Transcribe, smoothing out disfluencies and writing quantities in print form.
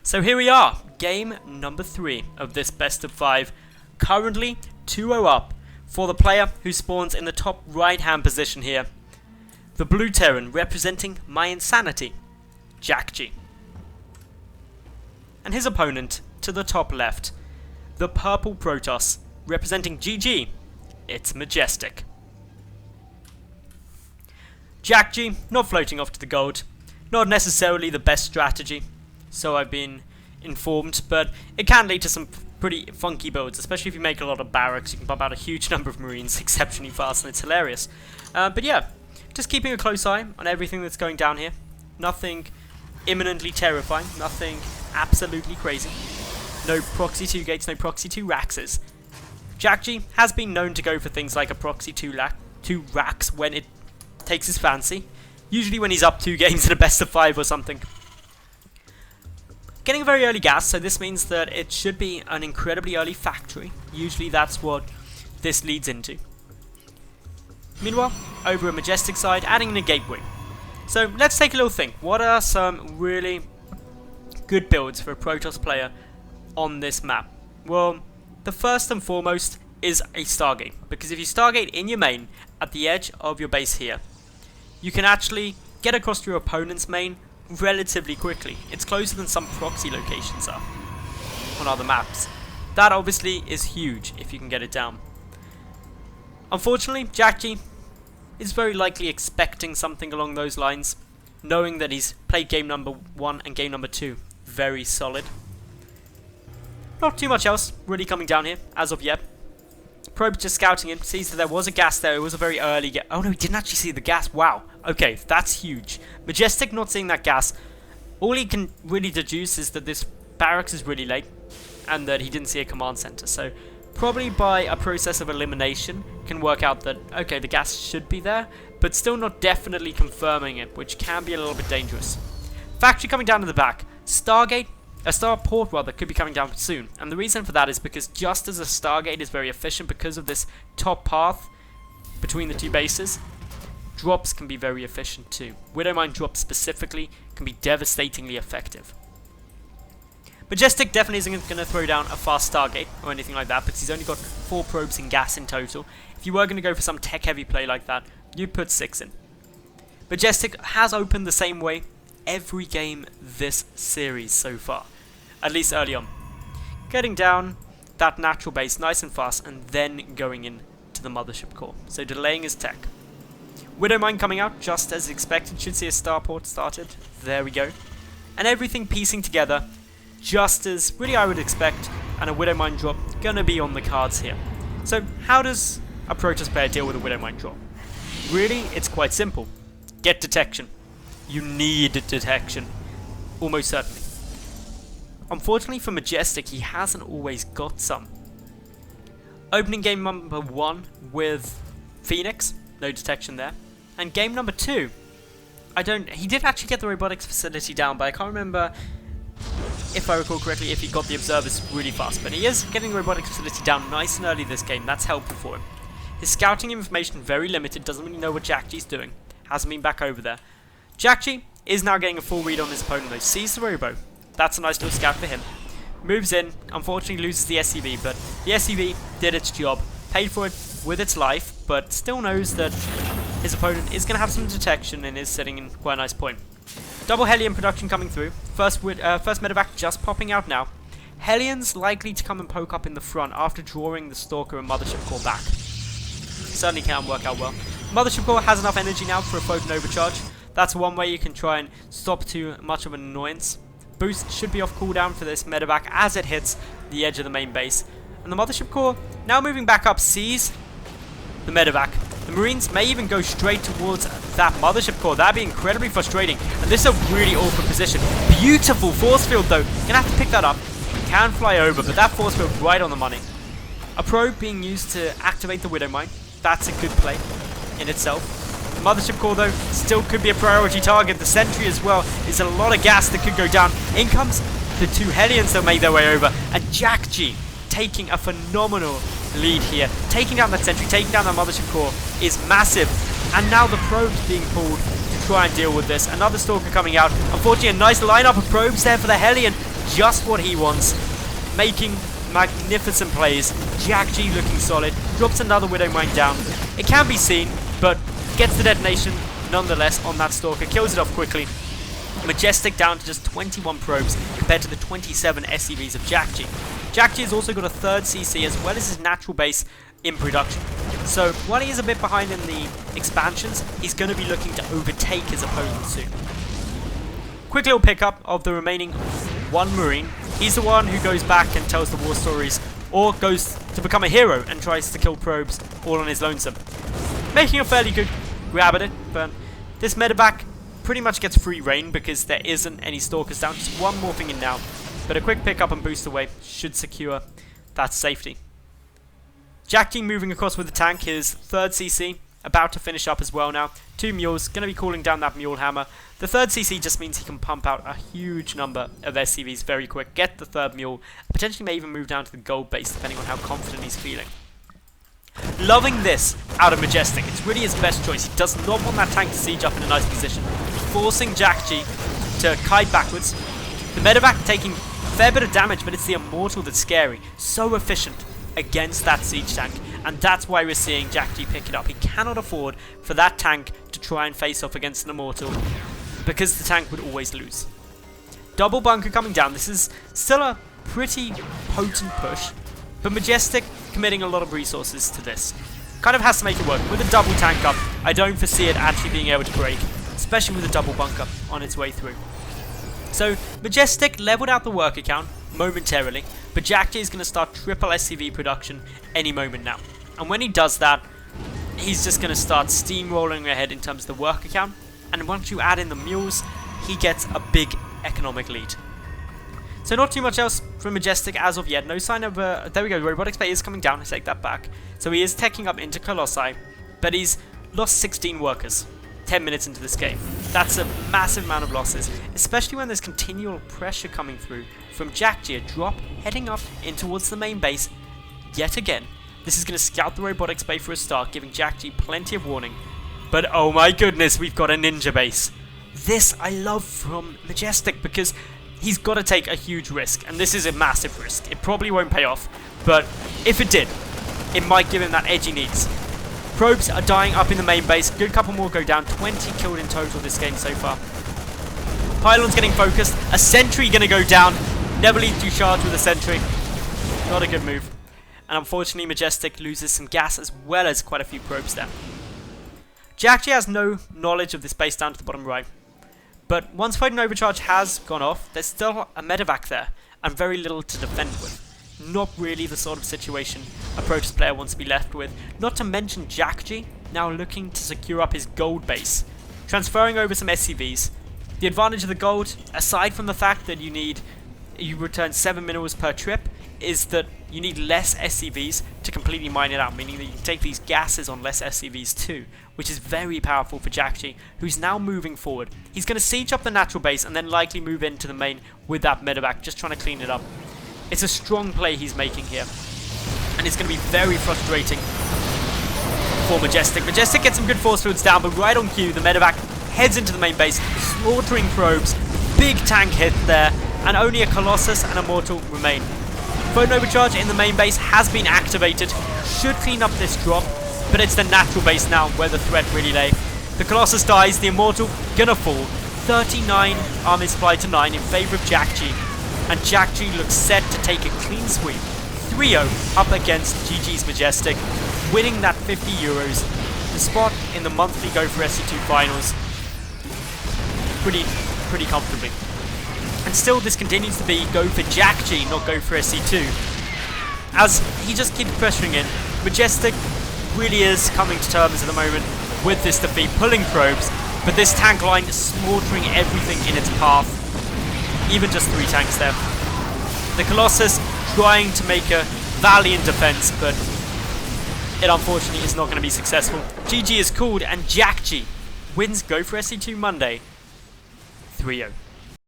So here we are, game number 3 of this best of 5, currently 2-0 up for the player who spawns in the top right hand position here. The blue Terran representing my insanity, JJakji. And his opponent to the top left, the purple Protoss representing GG, it's Majestic. JJakji not floating off to the gold, not necessarily the best strategy, so I've been informed, but it can lead to some pretty funky builds, especially if you make a lot of barracks. You can pump out a huge number of marines exceptionally fast and it's hilarious. But yeah, just keeping a close eye on everything that's going down here. Nothing imminently terrifying, nothing absolutely crazy. No proxy 2 gates, no proxy 2 raxes. JJakji has been known to go for things like a proxy 2 racks when it takes his fancy, usually when he's up 2 games in a best of 5 or something. Getting a very early gas, so this means that it should be an incredibly early factory. Usually that's what this leads into. Meanwhile, over a Majestic side, adding in a gateway. So let's take a little think. What are some really good builds for a Protoss player on this map? Well, the first and foremost is a Stargate, because if you Stargate in your main at the edge of your base here, you can actually get across to your opponent's main relatively quickly. It's closer than some proxy locations are on other maps. That obviously is huge if you can get it down. Unfortunately, JJakji is very likely expecting something along those lines, knowing that he's played game number 1 and game number 2 very solid. Not too much else really coming down here as of yet. Probe just scouting in, sees that there was a gas there. It was a very early gas. Oh no, he didn't actually see the gas. Wow. Okay, that's huge. Majestic not seeing that gas. All he can really deduce is that this barracks is really late and that he didn't see a command center. So probably by a process of elimination can work out that, okay, the gas should be there, but still not definitely confirming it, which can be a little bit dangerous. Factory coming down to the back. Stargate. A starport rather could be coming down soon, and the reason for that is because just as a Stargate is very efficient because of this top path between the two bases, drops can be very efficient too. Widowmine drops specifically can be devastatingly effective. Majestic definitely isn't going to throw down a fast Stargate or anything like that because he's only got 4 probes in gas in total. If you were going to go for some tech heavy play like that, you'd put 6 in. Majestic has opened the same way every game this series so far, at least early on, getting down that natural base nice and fast and then going in to the mothership core, so delaying his tech. Widowmine coming out just as expected, should see a starport started, there we go, and everything piecing together just as really I would expect, and a Widowmine drop gonna be on the cards here. So how does a Protoss player deal with a Widowmine drop? Really, it's quite simple. Get detection. You need detection, almost certainly. Unfortunately for Majestic, he hasn't always got some. Opening game number 1 with Phoenix, no detection there. And game number 2, he did actually get the robotics facility down, but I can't remember, if I recall correctly, if he got the observers really fast. But he is getting the robotics facility down nice and early this game, that's helpful for him. His scouting information very limited, doesn't really know what JJakji's doing, hasn't been back over there. JJakji is now getting a full read on his opponent though, sees the robo. That's a nice little scout for him. Moves in, unfortunately loses the SCV, but the SCV did its job. Paid for it with its life, but still knows that his opponent is going to have some detection and is sitting in quite a nice point. Double Hellion production coming through. First medevac just popping out now. Hellion's likely to come and poke up in the front after drawing the Stalker and Mothership Core back. Certainly can work out well. Mothership Core has enough energy now for a Photon Overcharge. That's one way you can try and stop too much of an annoyance. Boost should be off cooldown for this medevac as it hits the edge of the main base. And the Mothership Core, now moving back up, sees the medevac. The Marines may even go straight towards that Mothership Core. That'd be incredibly frustrating. And this is a really awkward position. Beautiful force field though. Gonna have to pick that up. Can fly over, but that force field right on the money. A probe being used to activate the Widowmine. That's a good play in itself. Mothership Core though still could be a priority target. The sentry as well is a lot of gas that could go down. In comes the 2 Hellions that make their way over, and JJakji taking a phenomenal lead here. Taking down that sentry, taking down that Mothership Core is massive, and now the probes being pulled to try and deal with this. Another Stalker coming out. Unfortunately, a nice lineup of probes there for the Hellion. just what he wants, making magnificent plays. JJakji looking solid, drops another Widow Mine down. It can be seen, but gets the detonation nonetheless on that Stalker, kills it off quickly. Majestic down to just 21 probes compared to the 27 SCVs of JJakji. JJakji has also got a third CC as well as his natural base in production. So while he is a bit behind in the expansions, he's going to be looking to overtake his opponent soon. Quick little pickup of the remaining one Marine. He's the one who goes back and tells the war stories, or goes to become a hero and tries to kill probes all on his lonesome. Making a fairly good grab at it, but this medevac pretty much gets free reign because there isn't any Stalkers down. Just one morphing in now, but a quick pickup and boost away should secure that safety. JJakji moving across with the tank, his third CC, about to finish up as well now. 2 mules, going to be calling down that mule hammer. The third CC just means he can pump out a huge number of SCVs very quick, get the third mule, potentially may even move down to the gold base depending on how confident he's feeling. Loving this out of Majestic. It's really his best choice. He does not want that tank to siege up in a nice position, forcing JJakji to kite backwards. The medevac taking a fair bit of damage, but it's the Immortal that's scary. So efficient against that siege tank, and that's why we're seeing JJakji pick it up. He cannot afford for that tank to try and face off against an Immortal, because the tank would always lose. Double bunker coming down. This is still a pretty potent push, but Majestic committing a lot of resources to this. Kind of has to make it work. With a double tank up, I don't foresee it actually being able to break, especially with a double bunker on its way through. So Majestic leveled out the work account momentarily, but JJakji is going to start triple SCV production any moment now. And when he does that, he's just going to start steamrolling ahead in terms of the work account, and once you add in the mules, he gets a big economic lead. So not too much else from Majestic as of yet. No sign of, there we go, Robotics Bay is coming down, I take that back. So he is teching up into Colossi, but he's lost 16 workers 10 minutes into this game. That's a massive amount of losses, especially when there's continual pressure coming through from JJakji, a drop heading up in towards the main base yet again. This is going to scout the Robotics Bay for a start, giving JJakji plenty of warning. But oh my goodness, we've got a ninja base. This I love from Majestic because he's got to take a huge risk, and this is a massive risk. It probably won't pay off, but if it did, it might give him that edge he needs. Probes are dying up in the main base. Good couple more go down. 20 killed in total this game so far. Pylon's getting focused. A sentry going to go down. Never leads to charge with a sentry. Not a good move. And unfortunately, Majestic loses some gas as well as quite a few probes there. JJakji has no knowledge of this base down to the bottom right. But once Fight and Overcharge has gone off, there's still a medevac there and very little to defend with. Not really the sort of situation a Protoss player wants to be left with. Not to mention JJakji now looking to secure up his gold base, transferring over some SCVs. The advantage of the gold, aside from the fact that you return 7 minerals per trip, is that you need less SCVs to completely mine it out, meaning that you can take these gases on less SCVs too, which is very powerful for JJakji, who's now moving forward. He's going to siege up the natural base and then likely move into the main with that medevac, just trying to clean it up. It's a strong play he's making here, and it's going to be very frustrating for Majestic. Majestic gets some good force fields down, but right on cue, the medevac heads into the main base, slaughtering probes. Big tank hit there, and only a Colossus and Immortal remain. Photon Overcharge in the main base has been activated, should clean up this drop, but it's the natural base now where the threat really lay. The Colossus dies, the Immortal gonna fall. 39 army supply to 9 in favour of JJakji, and JJakji looks set to take a clean sweep. 3-0 up against GG's Majestic, winning that 50 euros, the spot in the monthly Go for SC2 finals pretty comfortably. And still this continues to be Go for JJakji, not Go for SC2, as he just keeps pressuring in. Majestic really is coming to terms at the moment with this defeat, pulling probes, but this tank line is slaughtering everything in its path. Even just 3 tanks there. The Colossus trying to make a valiant defense, but it unfortunately is not going to be successful. GG is called, and JJakji wins Go for SC2 Monday 3-0.